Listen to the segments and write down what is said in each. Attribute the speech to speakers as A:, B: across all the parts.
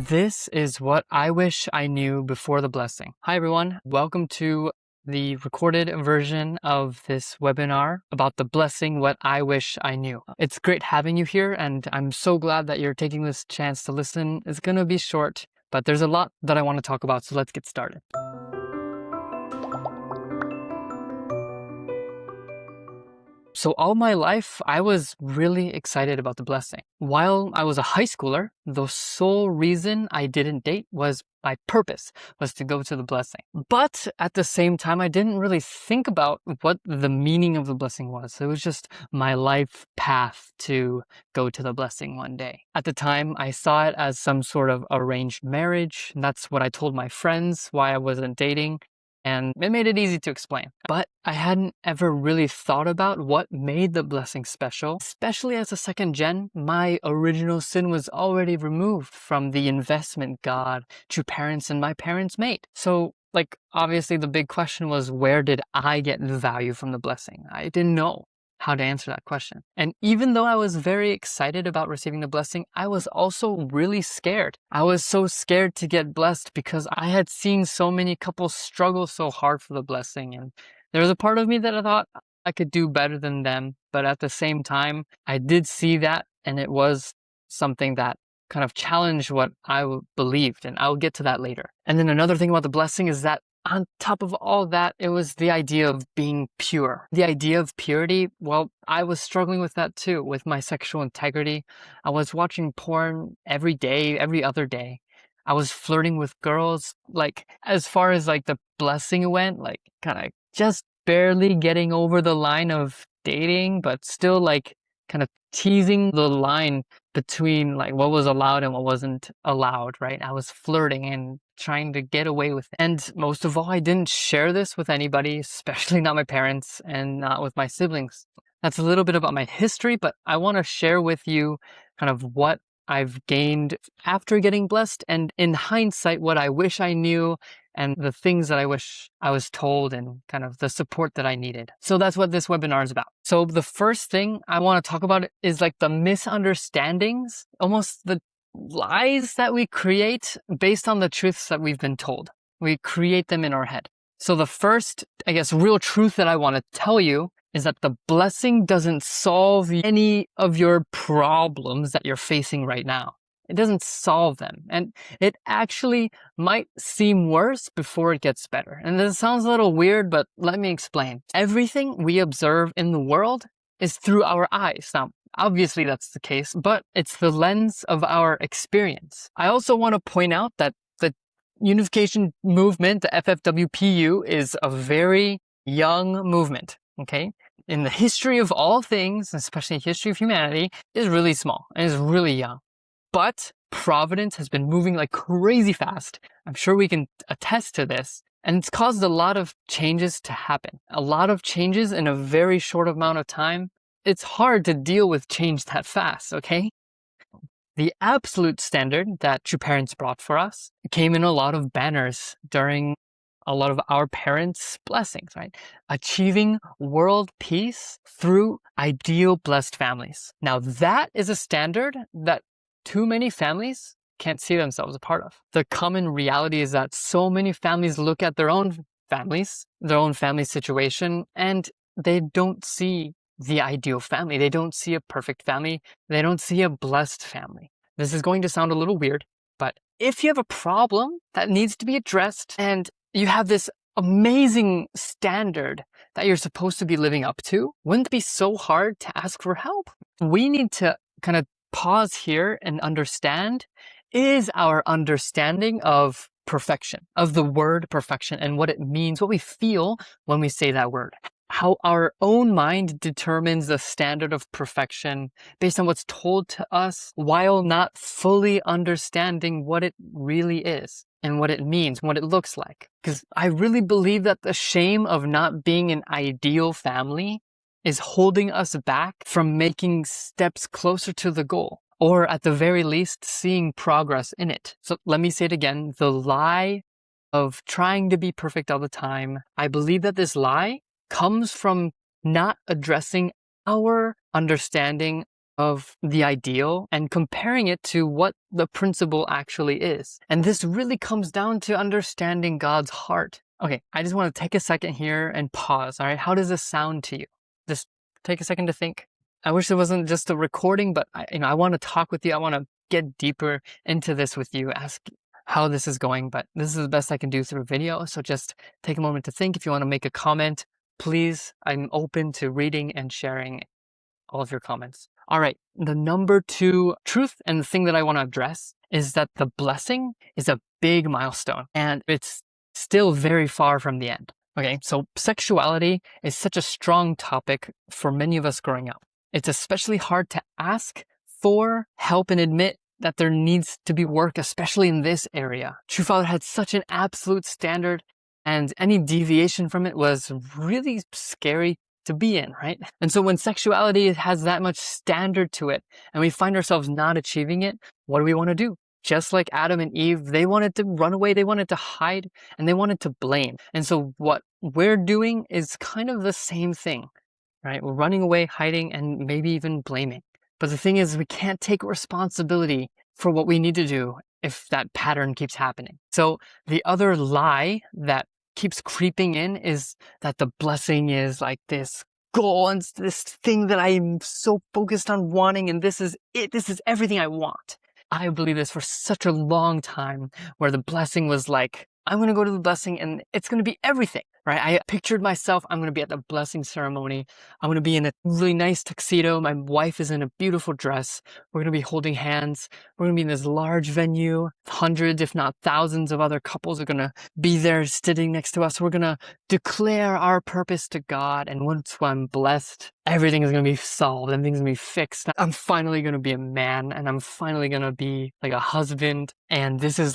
A: This is what I wish I knew before the blessing. Hi everyone, welcome to the recorded version of this webinar about the blessing, what I wish I knew. It's great having you here, and I'm so glad that you're taking this chance to listen. It's gonna be short, but there's a lot that I want to talk about, so let's get started. So all my life, I was really excited about the blessing. While I was a high schooler, the sole reason I didn't date was my purpose was to go to the blessing. But at the same time, I didn't really think about what the meaning of the blessing was. It was just my life path to go to the blessing one day. At the time, I saw it as some sort of arranged marriage. And that's what I told my friends why I wasn't dating. And it made it easy to explain. But I hadn't ever really thought about what made the blessing special. Especially as a second gen, my original sin was already removed from the investment God, true parents, and my parents made. So, obviously the big question was, where did I get the value from the blessing? I didn't know how to answer that question. And even though I was very excited about receiving the blessing, I was also really scared. I was so scared to get blessed because I had seen so many couples struggle so hard for the blessing. And there was a part of me that I thought I could do better than them. But at the same time, I did see that, and it was something that kind of challenged what I believed. And I'll get to that later. And then another thing about the blessing is that on top of all that, it was the idea of being pure. The idea of purity, well, I was struggling with that too, with my sexual integrity. I was watching porn every day, every other day. I was flirting with girls, as far as the blessing went, kind of just barely getting over the line of dating, but still kind of teasing the line between what was allowed and what wasn't allowed, right? I was flirting and trying to get away with it. And most of all, I didn't share this with anybody, especially not my parents and not with my siblings. That's a little bit about my history, but I want to share with you kind of what I've gained after getting blessed, and in hindsight, what I wish I knew and the things that I wish I was told and kind of the support that I needed. So that's what this webinar is about. So the first thing I want to talk about is the misunderstandings, almost the lies that we create based on the truths that we've been told. We create them in our head. So the first, real truth that I want to tell you is that the blessing doesn't solve any of your problems that you're facing right now. It doesn't solve them. And it actually might seem worse before it gets better. And this sounds a little weird, but let me explain. Everything we observe in the world is through our eyes. Now, obviously that's the case, but it's the lens of our experience. I also want to point out that the unification movement, the FFWPU, is a very young movement, okay? In the history of all things, especially history of humanity, is really small and is really young. But Providence has been moving like crazy fast. I'm sure we can attest to this. And it's caused a lot of changes to happen. A lot of changes in a very short amount of time. It's hard to deal with change that fast, okay? The absolute standard that True Parents brought for us came in a lot of banners during a lot of our parents' blessings, right? Achieving world peace through ideal blessed families. Now that is a standard that too many families can't see themselves a part of. The common reality is that so many families look at their own families, their own family situation, and they don't see the ideal family. They don't see a perfect family. They don't see a blessed family. This is going to sound a little weird, but if you have a problem that needs to be addressed and you have this amazing standard that you're supposed to be living up to, wouldn't it be so hard to ask for help? We need to kind of pause here and understand, is our understanding of perfection, of the word perfection and what it means, what we feel when we say that word. How our own mind determines the standard of perfection based on what's told to us while not fully understanding what it really is and what it means, what it looks like. Because I really believe that the shame of not being an ideal family is holding us back from making steps closer to the goal, or at the very least, seeing progress in it. So let me say it again, the lie of trying to be perfect all the time. I believe that this lie comes from not addressing our understanding of the ideal and comparing it to what the principle actually is. And this really comes down to understanding God's heart. Okay, I just want to take a second here and pause. All right, how does this sound to you? Just take a second to think. I wish it wasn't just a recording, but I want to talk with you. I want to get deeper into this with you, ask how this is going, but this is the best I can do through video. So just take a moment to think. If you want to make a comment, please, I'm open to reading and sharing all of your comments. All right, the number 2 truth and the thing that I want to address is that the blessing is a big milestone and it's still very far from the end. Okay, so sexuality is such a strong topic for many of us growing up. It's especially hard to ask for help and admit that there needs to be work, especially in this area. True Father had such an absolute standard, and any deviation from it was really scary to be in, right? And so when sexuality has that much standard to it and we find ourselves not achieving it, what do we want to do? Just like Adam and Eve, they wanted to run away, they wanted to hide, and they wanted to blame. And so what we're doing is kind of the same thing, right? We're running away, hiding, and maybe even blaming. But the thing is, we can't take responsibility for what we need to do if that pattern keeps happening. So the other lie that keeps creeping in is that the blessing is like this goal and this thing that I'm so focused on wanting, and this is it. This is everything I want. I believe this for such a long time, where the blessing was like, I'm going to go to the blessing and it's going to be everything, right? I pictured myself, I'm going to be at the blessing ceremony. I'm going to be in a really nice tuxedo. My wife is in a beautiful dress. We're going to be holding hands. We're going to be in this large venue. Hundreds, if not thousands of other couples are going to be there sitting next to us. We're going to declare our purpose to God. And once I'm blessed, everything is going to be solved. Everything's going to be fixed. I'm finally going to be a man, and I'm finally going to be like a husband. And this is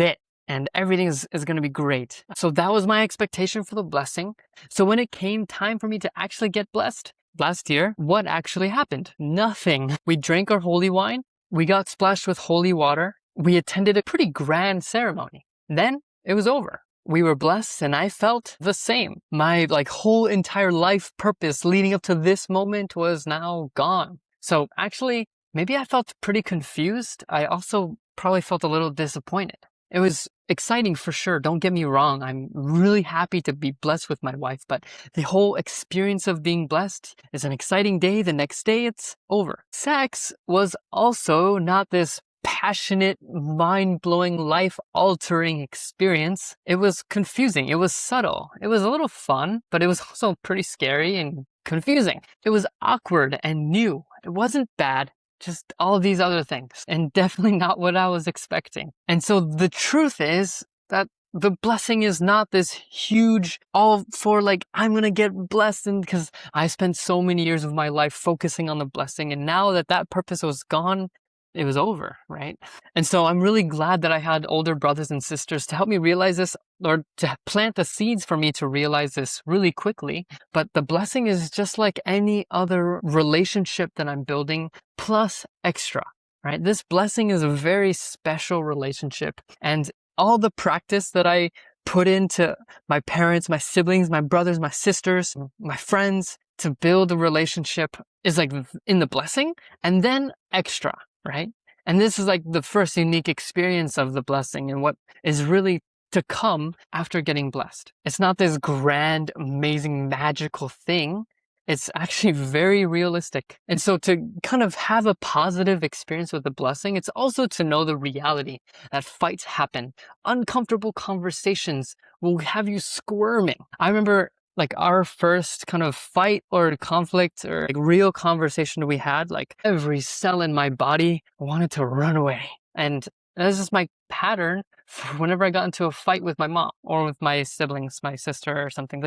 A: it. And everything is going to be great. So that was my expectation for the blessing. So when it came time for me to actually get blessed last year, what actually happened? Nothing. We drank our holy wine. We got splashed with holy water. We attended a pretty grand ceremony. Then it was over. We were blessed and I felt the same. My whole entire life purpose leading up to this moment was now gone. So actually, maybe I felt pretty confused. I also probably felt a little disappointed. It was exciting for sure, don't get me wrong. I'm really happy to be blessed with my wife, but the whole experience of being blessed is an exciting day. The next day, it's over. Sex was also not this passionate, mind-blowing, life-altering experience. It was confusing. It was subtle. It was a little fun, but it was also pretty scary and confusing. It was awkward and new. It wasn't bad. Just all these other things, and definitely not what I was expecting. And so the truth is that the blessing is not this huge, all for I'm gonna get blessed, and because I spent so many years of my life focusing on the blessing, and now that purpose was gone, it was over, right? And so I'm really glad that I had older brothers and sisters to help me realize this, or to plant the seeds for me to realize this really quickly. But the blessing is just like any other relationship that I'm building, plus extra, right? This blessing is a very special relationship, and all the practice that I put into my parents, my siblings, my brothers, my sisters, my friends to build a relationship is in the blessing, and then extra, right? And this is the first unique experience of the blessing and what is really to come after getting blessed. It's not this grand, amazing, magical thing. It's actually very realistic. And so to kind of have a positive experience with the blessing, it's also to know the reality that fights happen. Uncomfortable conversations will have you squirming. I remember our first kind of fight or conflict or real conversation we had, every cell in my body wanted to run away. And that's just my pattern for whenever I got into a fight with my mom or with my siblings, my sister or something.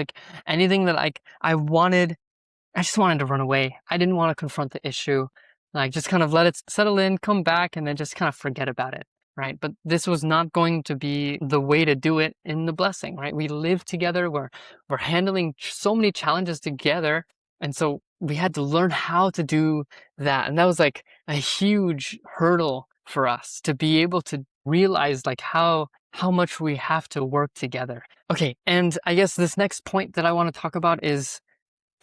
A: Anything that I just wanted to run away. I didn't want to confront the issue. Just kind of let it settle in, come back, and then just kind of forget about it, right? But this was not going to be the way to do it in the blessing, right? We live together. We're handling so many challenges together. And so we had to learn how to do that. And that was a huge hurdle for us to be able to realize how much we have to work together. Okay, and I guess this next point that I want to talk about is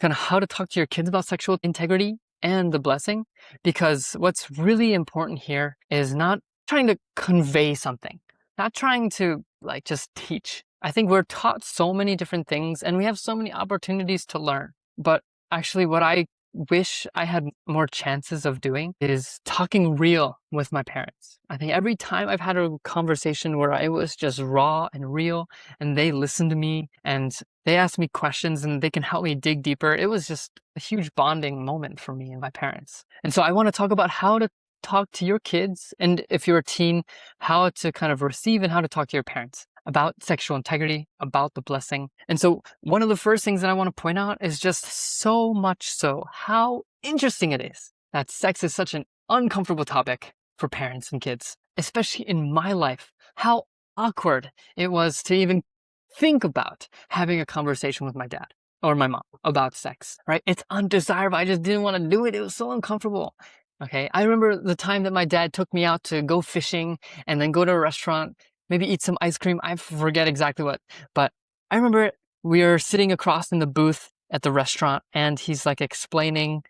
A: kind of how to talk to your kids about sexual integrity. and the blessing, because what's really important here is not trying to convey something, not trying to like just teach. I think we're taught so many different things and we have so many opportunities to learn. But actually, what I wish I had more chances of doing is talking real with my parents. I think every time I've had a conversation where I was just raw and real and they listened to me and they asked me questions and they can help me dig deeper, it was just a huge bonding moment for me and my parents. And so I want to talk about how to talk to your kids, and if you're a teen, how to kind of receive and how to talk to your parents about sexual integrity, about the blessing. And so one of the first things that I want to point out is just so much so how interesting it is that sex is such an uncomfortable topic for parents and kids, especially in my life. How awkward it was to even think about having a conversation with my dad or my mom about sex, right? It's undesirable. I just didn't want to do it. It was so uncomfortable. Okay. I remember the time that my dad took me out to go fishing and then go to a restaurant, maybe eat some ice cream. I forget exactly what, but I remember we were sitting across in the booth at the restaurant and he's like explaining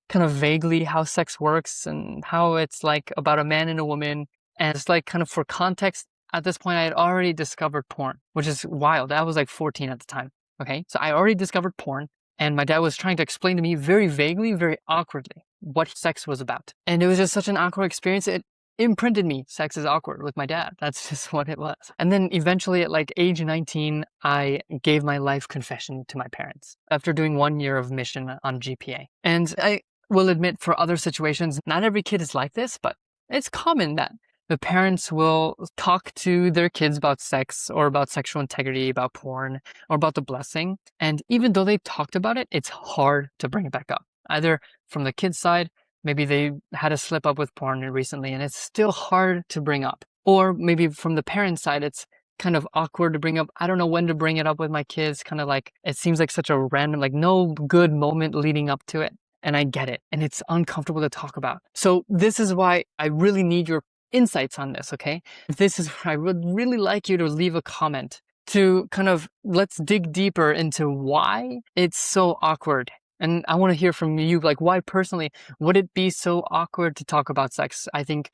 A: kind of vaguely how sex works and how it's like about a man and a woman. And it's like kind of for context, at this point, I had already discovered porn, which is wild. I was like 14 at the time. Okay. So I already discovered porn and my dad was trying to explain to me very vaguely, very awkwardly what sex was about. And it was just such an awkward experience. It imprinted me. Sex is awkward with my dad. That's just what it was. And then eventually at like age 19, I gave my life confession to my parents after doing 1 year of mission on GPA. And I will admit for other situations, not every kid is like this, but it's common that the parents will talk to their kids about sex or about sexual integrity, about porn, or about the blessing. And even though they've talked about it, it's hard to bring it back up. Either from the kid's side, maybe they had a slip up with porn recently and it's still hard to bring up. Or maybe from the parent side, it's kind of awkward to bring up. I don't know when to bring it up with my kids. Kind of like, it seems like such a random, like no good moment leading up to it. And I get it. And it's uncomfortable to talk about. So this is why I really need your insights on this, okay? This is where I would really like you to leave a comment to kind of, let's dig deeper into why it's so awkward. And I want to hear from you, like why personally would it be so awkward to talk about sex? I think,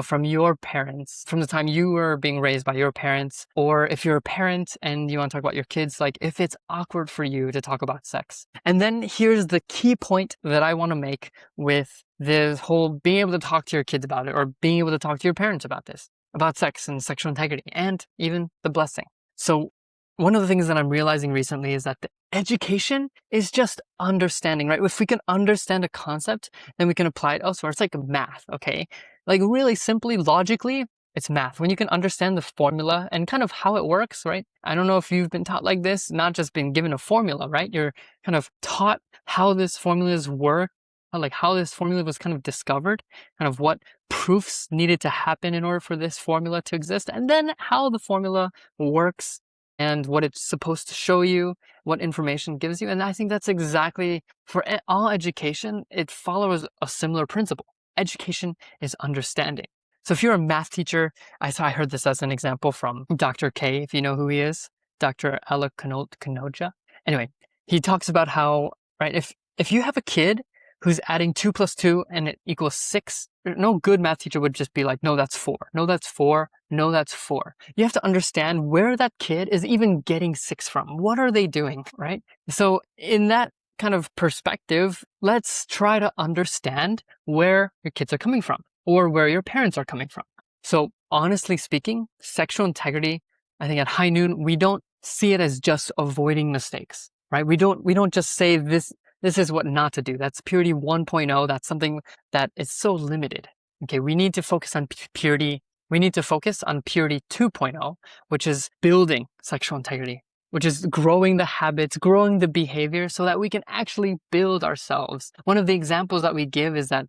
A: from your parents, from the time you were being raised by your parents, or if you're a parent and you want to talk about your kids, like if it's awkward for you to talk about sex. And then here's the key point that I want to make with this whole being able to talk to your kids about it, or being able to talk to your parents about this, about sex and sexual integrity, and even the blessing. So one of the things that I'm realizing recently is that the education is just understanding, right? If we can understand a concept, then we can apply it elsewhere. It's like math, okay? Like really simply, logically, it's math. When you can understand the formula and kind of how it works, right? I don't know if you've been taught like this, not just been given a formula, right? You're kind of taught how this formulas work, like how this formula was kind of discovered, kind of what proofs needed to happen in order for this formula to exist, and then how the formula works and what it's supposed to show you, what information it gives you. And I think that's exactly, for all education, it follows a similar principle. Education is understanding. So if you're a math teacher, I heard this as an example from Dr. K, if you know who he is, Dr. Alec Kanoja. Anyway, he talks about how, right, if you have a kid who's adding 2 plus 2 and it equals 6, no good math teacher would just be like, no, that's 4. No, that's 4. No, that's 4. You have to understand where that kid is even getting 6 from. What are they doing, right? So in that kind of perspective, let's try to understand where your kids are coming from or where your parents are coming from. So honestly speaking, sexual integrity, I think at High Noon, we don't see it as just avoiding mistakes, right? We don't just say this is what not to do. That's purity 1.0. That's something that is so limited. Okay, we need to focus on purity. We need to focus on purity 2.0, which is building sexual integrity, which is growing the habits, growing the behavior so that we can actually build ourselves. One of the examples that we give is that,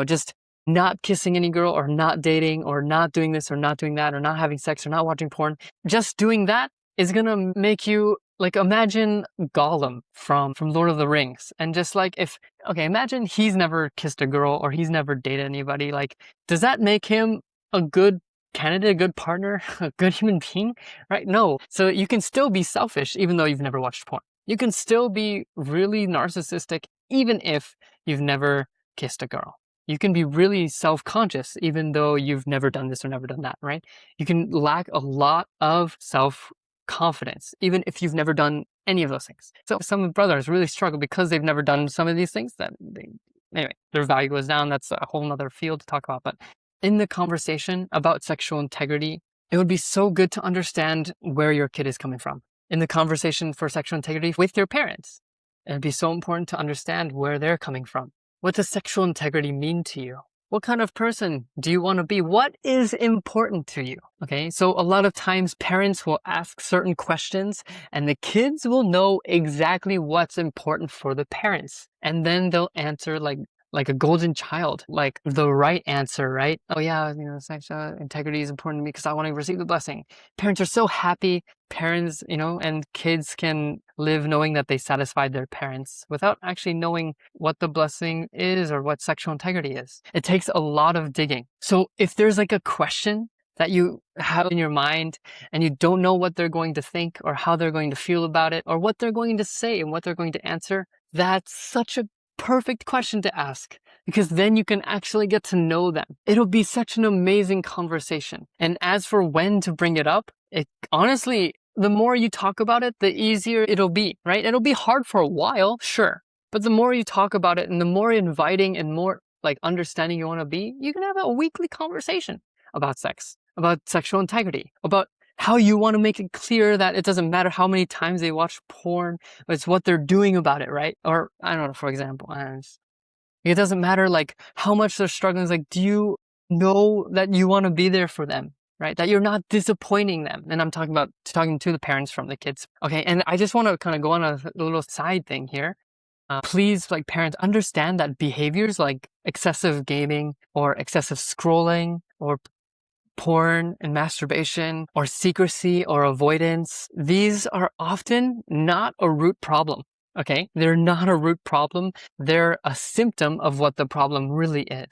A: just not kissing any girl or not dating or not doing this or not doing that or not having sex or not watching porn. Just doing that is going to make you, like, imagine Gollum from Lord of the Rings. And just like imagine he's never kissed a girl or he's never dated anybody. Like, does that make him a good candidate, a good partner, a good human being, right? No. So you can still be selfish even though you've never watched porn. You can still be really narcissistic even if you've never kissed a girl. You can be really self-conscious even though you've never done this or never done that, right? You can lack a lot of self-confidence even if you've never done any of those things. So some brothers really struggle because they've never done some of these things anyway, their value goes down. That's a whole nother field to talk about. But in the conversation about sexual integrity, it would be so good to understand where your kid is coming from. In the conversation for sexual integrity with your parents, it'd be so important to understand where they're coming from. What does sexual integrity mean to you? What kind of person do you want to be? What is important to you? Okay, so a lot of times parents will ask certain questions and the kids will know exactly what's important for the parents. And then they'll answer like a golden child, like the right answer, right? Oh yeah, sexual integrity is important to me because I want to receive the blessing. Parents are so happy. Parents, and kids can live knowing that they satisfied their parents without actually knowing what the blessing is or what sexual integrity is. It takes a lot of digging. So if there's like a question that you have in your mind and you don't know what they're going to think or how they're going to feel about it or what they're going to say and what they're going to answer, that's such a perfect question to ask because then you can actually get to know them. It'll be such an amazing conversation. And as for when to bring it up, honestly, the more you talk about it, the easier it'll be, right? It'll be hard for a while, sure. But the more you talk about it and the more inviting and more like understanding you want to be, you can have a weekly conversation about sex, about sexual integrity, about how you want to make it clear that it doesn't matter how many times they watch porn, but it's what they're doing about it, right? Or I don't know, for example, it doesn't matter like how much they're struggling. It's like, do you know that you want to be there for them, right? That you're not disappointing them. And I'm talking to the parents from the kids. Okay. And I just want to kind of go on a little side thing here. Please, like parents, understand that behaviors like excessive gaming or excessive scrolling or porn and masturbation or secrecy or avoidance, these are often not a root problem. Okay? They're not a root problem. They're a symptom of what the problem really is.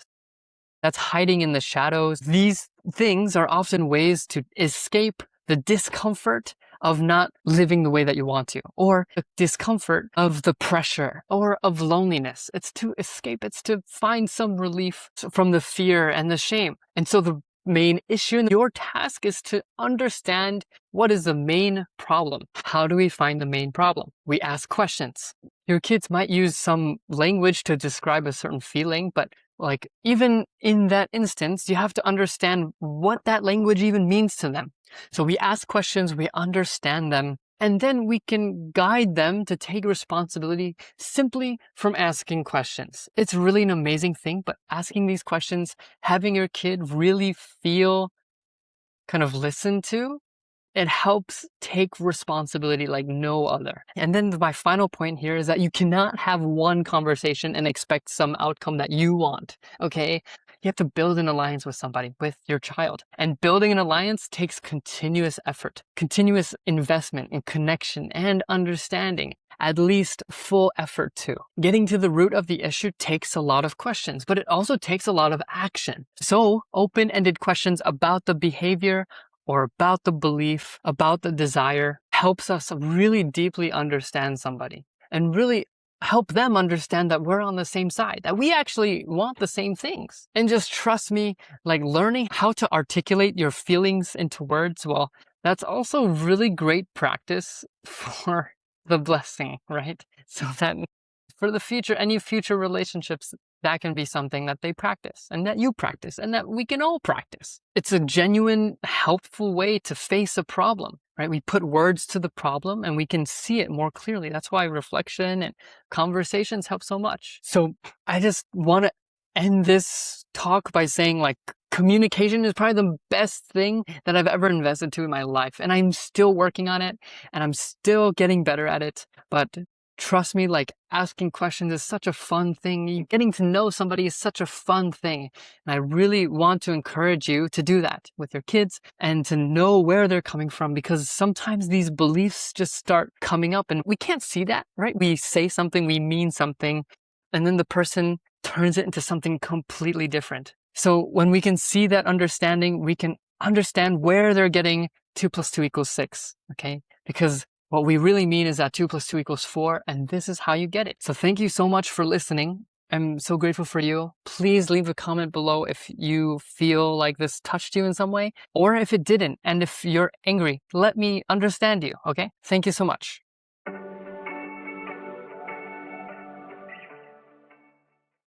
A: That's hiding in the shadows. These things are often ways to escape the discomfort of not living the way that you want to, or the discomfort of the pressure or of loneliness. It's to escape. It's to find some relief from the fear and the shame. And so the main issue and your task is to understand what is the main problem. How do we find the main problem? We ask questions. Your kids might use some language to describe a certain feeling, but like even in that instance, you have to understand what that language even means to them. So we ask questions, we understand them, and then we can guide them to take responsibility simply from asking questions. It's really an amazing thing, but asking these questions, having your kid really feel kind of listened to, it helps take responsibility like no other. And then my final point here is that you cannot have one conversation and expect some outcome that you want, okay? You have to build an alliance with somebody, with your child. And building an alliance takes continuous effort, continuous investment in connection and understanding, at least full effort too. Getting to the root of the issue takes a lot of questions, but it also takes a lot of action. So open-ended questions about the behavior or about the belief, about the desire, helps us really deeply understand somebody and really help them understand that we're on the same side, that we actually want the same things. And just trust me, like learning how to articulate your feelings into words, well, that's also really great practice for the blessing, right? So that for the future, any future relationships, that can be something that they practice and that you practice and that we can all practice. It's a genuine, helpful way to face a problem, right? We put words to the problem and we can see it more clearly. That's why reflection and conversations help so much. So I just want to end this talk by saying like communication is probably the best thing that I've ever invested to in my life. And I'm still working on it and I'm still getting better at it. But trust me, like asking questions is such a fun thing. Getting to know somebody is such a fun thing. And I really want to encourage you to do that with your kids and to know where they're coming from, because sometimes these beliefs just start coming up and we can't see that, right? We say something, we mean something, and then the person turns it into something completely different. So when we can see that understanding, we can understand where they're getting 2 + 2 = 6, okay? Because what we really mean is that 2 + 2 = 4, and this is how you get it. So thank you so much for listening. I'm so grateful for you. Please leave a comment below if you feel like this touched you in some way, or if it didn't, and if you're angry, let me understand you, okay? Thank you so much.